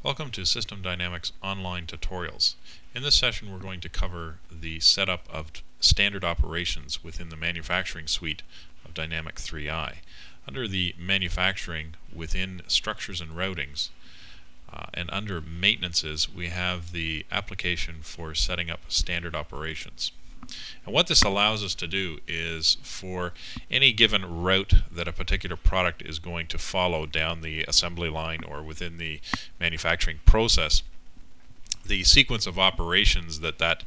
Welcome to System Dynamics Online Tutorials. In this session we're going to cover the setup of standard operations within the manufacturing suite of Dynamic 3i. Under the manufacturing, within structures and routings, and under maintenances, we have the application for setting up standard operations. And what this allows us to do is, for any given route that a particular product is going to follow down the assembly line or within the manufacturing process, the sequence of operations that that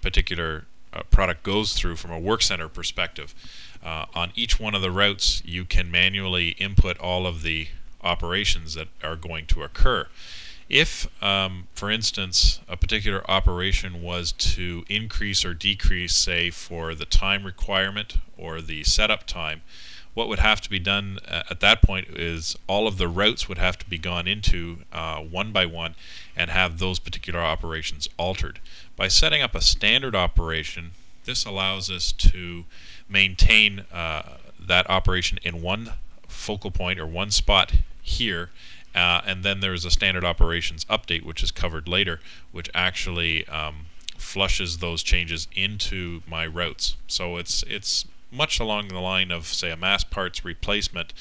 particular product goes through from a work center perspective. On each one of the routes, you can manually input all of the operations that are going to occur. If, for instance, a particular operation was to increase or decrease, say, for the time requirement or the setup time, what would have to be done at that point is all of the routes would have to be gone into one by one and have those particular operations altered. By setting up a standard operation, this allows us to maintain that operation in one focal point or one spot here. And then there's a standard operations update, which is covered later, which actually flushes those changes into my routes. So it's much along the line of, say, a mass parts replacement.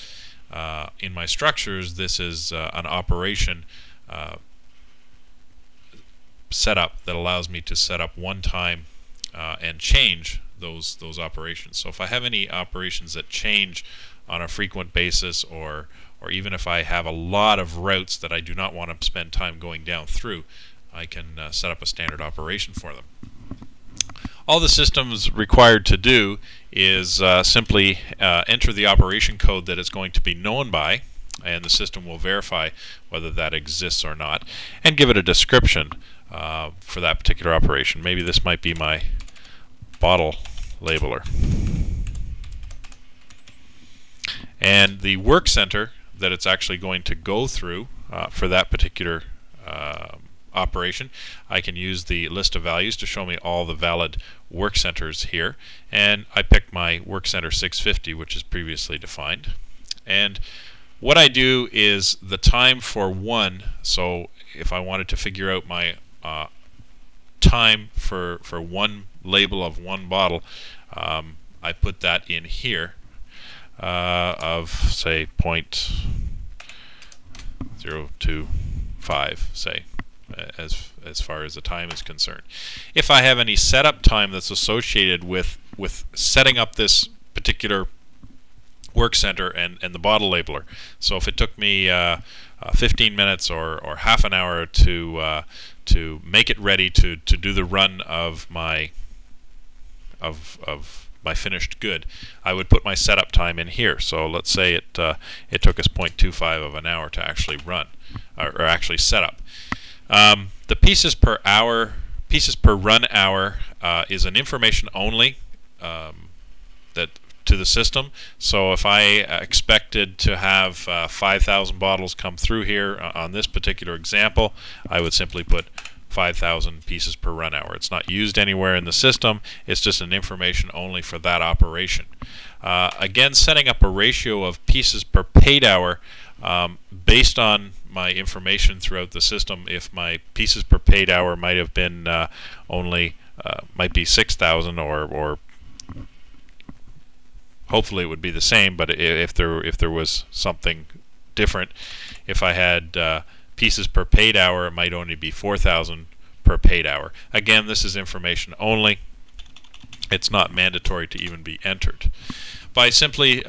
In my structures, this is an operation setup that allows me to set up one time and change those operations. So if I have any operations that change on a frequent basis, or even if I have a lot of routes that I do not want to spend time going down through, I can set up a standard operation for them. All the system's required to do is simply enter the operation code that it's going to be known by, and the system will verify whether that exists or not, and give it a description for that particular operation. Maybe this might be my bottle labeler. And the work center that it's actually going to go through for that particular operation, I can use the list of values to show me all the valid work centers here. And I picked my work center 650, which is previously defined. And what I do is the time for one, so if I wanted to figure out my time for one label of one bottle, I put that in here. Of, say, 0.025, say, as far as the time is concerned. If I have any setup time that's associated with setting up this particular work center and the bottle labeler, so if it took me 15 minutes or half an hour to make it ready to do the run of my my finished good, I would put my setup time in here. So let's say it took us 0.25 of an hour to actually run or actually set up. The pieces per run hour is an information only that to the system. So if I expected to have 5,000 bottles come through here on this particular example, I would simply put 5,000 pieces per run hour. It's not used anywhere in the system. It's just an information only for that operation. Again, setting up a ratio of pieces per paid hour based on my information throughout the system. If my pieces per paid hour might have been might be 6,000, or hopefully it would be the same. But if there was something different, if I had pieces per paid hour, it might only be 4,000 per paid hour. Again, this is information only. It's not mandatory to even be entered. By simply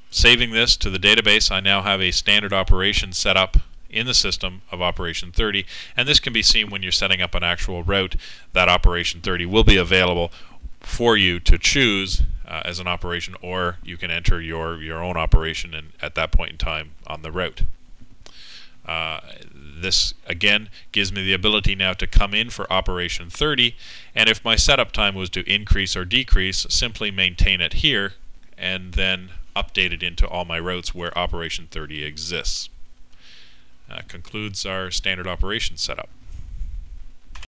saving this to the database, I now have a standard operation set up in the system of operation 30, and this can be seen when you're setting up an actual route. That operation 30 will be available for you to choose as an operation, or you can enter your own operation and at that point in time on the route. This again gives me the ability now to come in for operation 30, and if my setup time was to increase or decrease, simply maintain it here and then update it into all my routes where operation 30 exists. Concludes our standard operation setup.